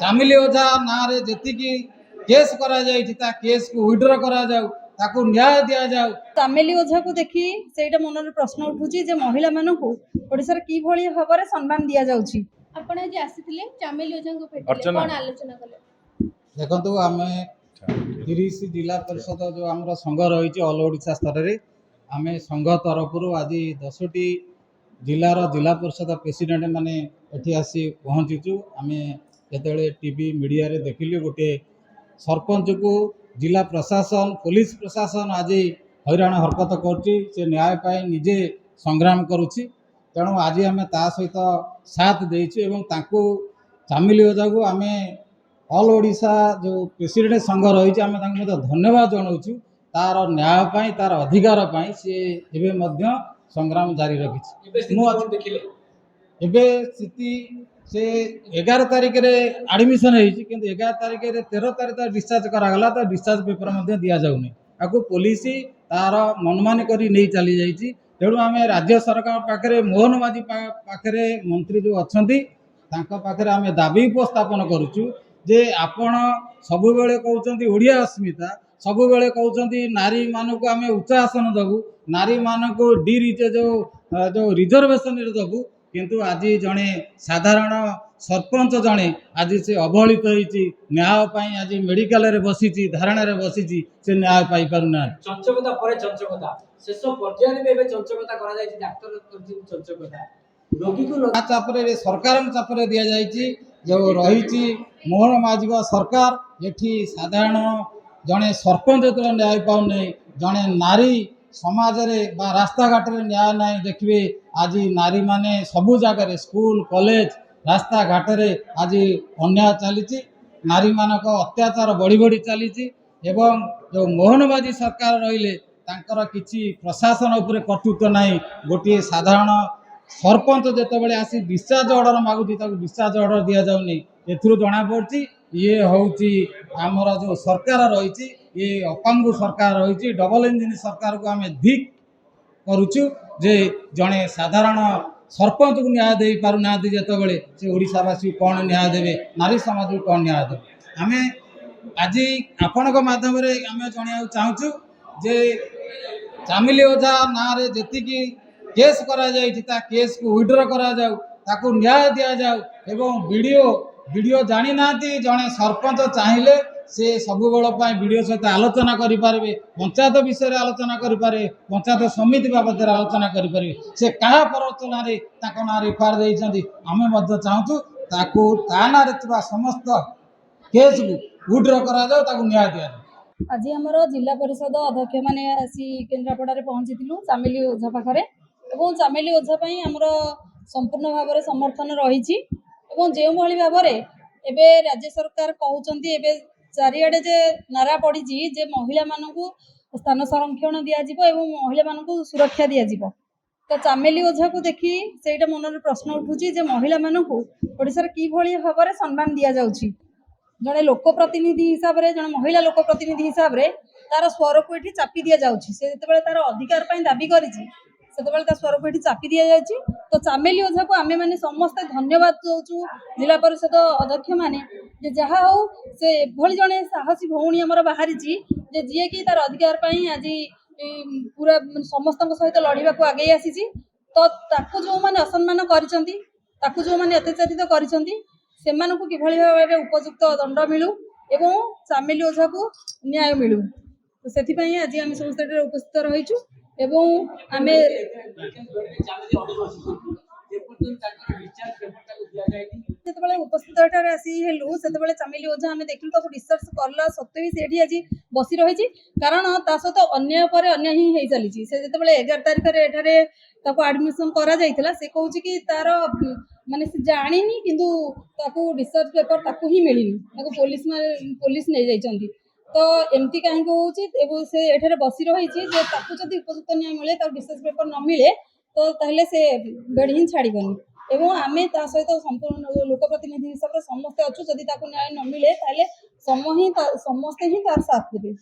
ଚାମିଲି ଓଝା ନାଁରେ ଯେତିକି କେସ୍ କରାଯାଇଛି ତା କେସ୍କୁ ୱିଡ୍ର କରାଯାଉ, ତାକୁ ନ୍ୟାୟ ଦିଆଯାଉ। ଚାମିଲି ଓଝାକୁ ଦେଖି ସେଇଟା ମନରେ ପ୍ରଶ୍ନ ଉଠୁଛି ଯେ ମହିଳାମାନଙ୍କୁ ଓଡ଼ିଶାରେ କିଭଳି ଭାବରେ ସମ୍ମାନ ଦିଆଯାଉଛି। ଆପଣ ଆଜି ଆସିଥିଲେ ଚାମିଲି ଓଝାଙ୍କୁ ଭେଟିଲେ, କ'ଣ ଆଲୋଚନା କଲେ? ଦେଖନ୍ତୁ, ଆମେ 30 ଜିଲ୍ଲା ପରିଷଦ ଯେଉଁ ଆମର ସଂଘ ରହିଛି ଅଲ୍ ଓଡ଼ିଶା ସ୍ତରରେ, ଆମେ ସଂଘ ତରଫରୁ ଆଜି 10ଟି ଜିଲ୍ଲାର ଜିଲ୍ଲା ପରିଷଦ ପ୍ରେସିଡେଣ୍ଟ ମାନେ ଏଠି ଆସି ପହଞ୍ଚିଛୁ। ଆମେ ଯେତେବେଳେ ଟିଭି ମିଡ଼ିଆରେ ଦେଖିଲୁ ଗୋଟେ ସରପଞ୍ଚକୁ ଜିଲ୍ଲା ପ୍ରଶାସନ ପୋଲିସ ପ୍ରଶାସନ ଆଜି ହଇରାଣ ହରକତ କରୁଛି, ସେ ନ୍ୟାୟ ପାଇଁ ନିଜେ ସଂଗ୍ରାମ କରୁଛି। ତେଣୁ ଆଜି ଆମେ ତା ସହିତ ସାଥ ଦେଇଛୁ ଏବଂ ତାଙ୍କୁ ଚାମିଲି ଓଝାକୁ ଆମେ ଅଲ୍ ଓଡ଼ିଶା ଯେଉଁ ପ୍ରେସିଡେଣ୍ଟ ସଂଘ ରହିଛି ଆମେ ତାଙ୍କୁ ମଧ୍ୟ ଧନ୍ୟବାଦ ଜଣାଉଛୁ। ତାର ନ୍ୟାୟ ପାଇଁ, ତାର ଅଧିକାର ପାଇଁ ସେ ଏବେ ମଧ୍ୟ ସଂଗ୍ରାମ ଜାରି ରଖିଛି। ମୁଁ ଦେଖିଲେ ଏବେ ସ୍ଥିତି ସେ 11 ତାରିଖରେ ଆଡ଼ମିସନ୍ ହେଇଛି, କିନ୍ତୁ 11 ତାରିଖରେ 13 ତାରିଖ ଡିସଚାର୍ଜ କରାଗଲା, ତ ଡିସଚାର୍ଜ ପେପର ମଧ୍ୟ ଦିଆଯାଉନି। ତାକୁ ପୋଲିସ ତାର ମନମାନି କରି ନେଇ ଚାଲି ଯାଇଛି। ତେଣୁ ଆମେ ରାଜ୍ୟ ସରକାର ପାଖରେ, ମୋହନ ମାଝୀ ପାଖରେ, ମନ୍ତ୍ରୀ ଯେଉଁ ଅଛନ୍ତି ତାଙ୍କ ପାଖରେ ଆମେ ଦାବି ଉପସ୍ଥାପନ କରୁଛୁ ଯେ ଆପଣ ସବୁବେଳେ କହୁଛନ୍ତି ଓଡ଼ିଆ ଅସ୍ମିତା, ସବୁବେଳେ କହୁଛନ୍ତି ନାରୀମାନଙ୍କୁ ଆମେ ଉଚ୍ଚ ଆସନ ଦେବୁ, ନାରୀମାନଙ୍କୁ ଯେଉଁ ରିଜର୍ଭେସନରେ ଦେବୁ, କିନ୍ତୁ ଆଜି ଜଣେ ସାଧାରଣ ସରପଞ୍ଚ ଜଣେ ଆଜି ସେ ଅବହେଳିତ ହେଇଛି, ନ୍ୟାୟ ପାଇଁ ଆଜି ମେଡିକାଲରେ ବସିଛି, ଧାରଣାରେ ବସିଛି, ସେ ନ୍ୟାୟ ପାଇପାରୁନାହାନ୍ତି। ଚଞ୍ଚକତା ପରେ ଚଞ୍ଚକତା, ଶେଷ ପର୍ଯ୍ୟାୟରେ ବି ଏବେ ଚଞ୍ଚକତା କରାଯାଇଛି, ଡାକ୍ତର କରିଛନ୍ତି ଚଞ୍ଚକତା, ରୋଗୀକୁ ଚାପରେ ସରକାରଙ୍କ ଚାପରେ ଦିଆଯାଇଛି। ଯେଉଁ ରହିଛି ମୋହନ ମାଝୀଙ୍କ ସରକାର, ଏଠି ସାଧାରଣ ଜଣେ ସରପଞ୍ଚ ଯେତେବେଳେ ନ୍ୟାୟ ପାଉନାହିଁ, ଜଣେ ନାରୀ ସମାଜରେ ବା ରାସ୍ତାଘାଟରେ ନ୍ୟାୟ ନାହିଁ। ଦେଖିବେ ଆଜି ନାରୀମାନେ ସବୁ ଜାଗାରେ, ସ୍କୁଲ କଲେଜ ରାସ୍ତାଘାଟରେ ଆଜି ଅନ୍ୟାୟ ଚାଲିଛି, ନାରୀମାନଙ୍କ ଅତ୍ୟାଚାର ବଢ଼ି ବଢ଼ି ଚାଲିଛି। ଏବଂ ଯେଉଁ ମୋହନ ମାଝୀ ସରକାର ରହିଲେ ତାଙ୍କର କିଛି ପ୍ରଶାସନ ଉପରେ କର୍ତ୍ତୃତ୍ୱ ନାହିଁ। ଗୋଟିଏ ସାଧାରଣ ସରପଞ୍ଚ ଯେତେବେଳେ ଆସି ଡିସଚାର୍ଜ ଅର୍ଡ଼ର ମାଗୁଛି ତାକୁ ଡିସଚାର୍ଜ ଅର୍ଡ଼ର ଦିଆଯାଉନି। ଏଥିରୁ ଜଣାପଡ଼ୁଛି ଇଏ ହେଉଛି ଆମର ଯେଉଁ ସରକାର ରହିଛି, ଇଏ ଅପାଙ୍ଗୁ ସରକାର ରହିଛି, ଡବଲ ଇଞ୍ଜିନ ସରକାରକୁ ଆମେ ଧିକ୍ କରୁଛୁ ଯେ ଜଣେ ସାଧାରଣ ସରପଞ୍ଚକୁ ନ୍ୟାୟ ଦେଇପାରୁନାହାନ୍ତି ଯେତେବେଳେ ସେ ଓଡ଼ିଶାବାସୀକୁ କ'ଣ ନ୍ୟାୟ ଦେବେ, ନାରୀ ସମାଜକୁ କ'ଣ ନ୍ୟାୟ ଦେବେ। ଆମେ ଆଜି ଆପଣଙ୍କ ମାଧ୍ୟମରେ ଆମେ ଜଣାଇବାକୁ ଚାହୁଁଛୁ ଯେ ଚାମିଲି ଓଝା ନାଁରେ ଯେତିକି କେସ୍ କରାଯାଇଛି ତା କେସ୍କୁ ୱିଡ୍ର କରାଯାଉ, ତାକୁ ନ୍ୟାୟ ଦିଆଯାଉ। ଏବଂ ବିଡ଼ିଓ ଜାଣିନାହାନ୍ତି, ଜଣେ ସରପଞ୍ଚ ଚାହିଁଲେ ସେ ସବୁବେଳ ପାଇଁ ବିଡ଼ିଓ ସହିତ ଆଲୋଚନା କରିପାରିବେ, ପଞ୍ଚାୟତ ବିଷୟରେ ଆଲୋଚନା କରିପାରିବେ, ପଞ୍ଚାୟତ ସମିତି ବାବଦରେ ଆଲୋଚନା କରିପାରିବେ। ସେ କାହା ପ୍ରରୋଚନାରେ ତାଙ୍କ ନାଁରେ ଏଫଆଇଆର ଦେଇଛନ୍ତି, ଆମେ ମଧ୍ୟ ଚାହୁଁଛୁ ତାକୁ ତା ନାଁରେ ଥିବା ସମସ୍ତ କେସ୍କୁ ୱିଡ୍ର କରାଯାଉ, ତାକୁ ନ୍ୟାୟ ଦିଆଯାଉ। ଆଜି ଆମର ଜିଲ୍ଲା ପରିଷଦ ଅଧ୍ୟକ୍ଷ ମାନେ ଆସି କେନ୍ଦ୍ରାପଡ଼ାରେ ପହଞ୍ଚିଥିଲୁ ଚାମିଲି ଓଝା ପାଖରେ, ଏବଂ ଚାମିଲି ଓଝା ପାଇଁ ଆମର ସମ୍ପୂର୍ଣ୍ଣ ଭାବରେ ସମର୍ଥନ ରହିଛି। ଏବଂ ଯେଉଁଭଳି ଭାବରେ ଏବେ ରାଜ୍ୟ ସରକାର କହୁଛନ୍ତି, ଏବେ ଚାରିଆଡ଼େ ଯେ ନାରା ପଡ଼ିଛି ଯେ ମହିଳାମାନଙ୍କୁ ସ୍ଥାନ ସଂରକ୍ଷଣ ଦିଆଯିବ ଏବଂ ମହିଳାମାନଙ୍କୁ ସୁରକ୍ଷା ଦିଆଯିବ, ତ ଚାମିଲି ଓଝାକୁ ଦେଖି ସେଇଟା ମନରେ ପ୍ରଶ୍ନ ଉଠୁଛି ଯେ ମହିଳାମାନଙ୍କୁ ଓଡ଼ିଶାରେ କିଭଳି ଭାବରେ ସମ୍ମାନ ଦିଆଯାଉଛି। ଜଣେ ଲୋକପ୍ରତିନିଧି ହିସାବରେ, ଜଣେ ମହିଳା ଲୋକପ୍ରତିନିଧି ହିସାବରେ ତାର ସ୍ୱରକୁ ଏଠି ଚାପି ଦିଆଯାଉଛି। ସେ ଯେତେବେଳେ ତାର ଅଧିକାର ପାଇଁ ଦାବି କରିଛି ସେତେବେଳେ ତା ସ୍ୱରକୁ ଏଠି ଚାପି ଦିଆଯାଉଛି। ତ ଚାମିଲି ଓଝାକୁ ଆମେମାନେ ସମସ୍ତେ ଧନ୍ୟବାଦ ଦେଉଛୁ, ଜିଲ୍ଲା ପରିଷଦ ଅଧ୍ୟକ୍ଷମାନେ, ଯେ ଯାହା ହଉ ସେ ଏଭଳି ଜଣେ ସାହସୀ ଭଉଣୀ ଆମର ବାହାରିଛି ଯେ ଯିଏକି ତାର ଅଧିକାର ପାଇଁ ଆଜି ପୁରା ସମସ୍ତଙ୍କ ସହିତ ଲଢ଼ିବାକୁ ଆଗେଇ ଆସିଛି। ତ ତାକୁ ଯେଉଁମାନେ ଅସମ୍ମାନ କରିଛନ୍ତି, ତାକୁ ଯେଉଁମାନେ ଅତ୍ୟାଚାରିତ କରିଛନ୍ତି, ସେମାନଙ୍କୁ କିଭଳି ଭାବରେ ଉପଯୁକ୍ତ ଦଣ୍ଡ ମିଳୁ ଏବଂ ଚାମିଲି ଓଝାକୁ ନ୍ୟାୟ ମିଳୁ, ତ ସେଥିପାଇଁ ଆଜି ଆମେ ସମସ୍ତେ ଏଠାରେ ଉପସ୍ଥିତ ରହିଛୁ। ଏବଂ ଆମେ ଯେତେବେଳେ ଉପସ୍ଥିତ ଏଠାରେ ଆସି ହେଲୁ ସେତେବେଳେ ଚାମିଲି ଓଝା ଆମେ ଦେଖିଲୁ ତାକୁ ଡିସଚାର୍ଜ କଲା ସତ୍ତ୍ୱେ ବି ସେଠି ଆଜି ବସି ରହିଛି, କାରଣ ତା ସହିତ ଅନ୍ୟାୟ ପରେ ଅନ୍ୟାୟ ହିଁ ହେଇ ଚାଲିଛି। ସେ ଯେତେବେଳେ 11 ତାରିଖରେ ଏଠାରେ ତାକୁ ଆଡମିସନ କରାଯାଇଥିଲା, ସେ କହୁଛି କି ତାର ମାନେ ସେ ଜାଣିନି, କିନ୍ତୁ ତାକୁ ଡିସଚାର୍ଜ ପେପର ତାକୁ ହିଁ ମିଳିନି, ତାକୁ ପୋଲିସ ନେଇଯାଇଛନ୍ତି। ତ ଏମିତି କାହିଁକି ହେଉଛି, ଏବଂ ସେ ଏଠାରେ ବସି ରହିଛି ଯେ ତାକୁ ଯଦି ଉପଯୁକ୍ତ ନ୍ୟାୟ ମିଳେ, ତାକୁ ଡିସଚାର୍ଜ ପେପର ନ ମିଳେ ତ ତାହେଲେ ସେ ବେଡ୍ ହିଁ ଛାଡ଼ିବନି। ଏବଂ ଆମେ ତା ସହିତ ସମ୍ପୂର୍ଣ୍ଣ ଲୋକପ୍ରତିନିଧି ହିସାବରେ ସମସ୍ତେ ଅଛୁ, ଯଦି ତାକୁ ନ୍ୟାୟ ନ ମିଳେ ତାହେଲେ ସମସ୍ତେ ହିଁ ତାର ସାଥ ଦେବେ।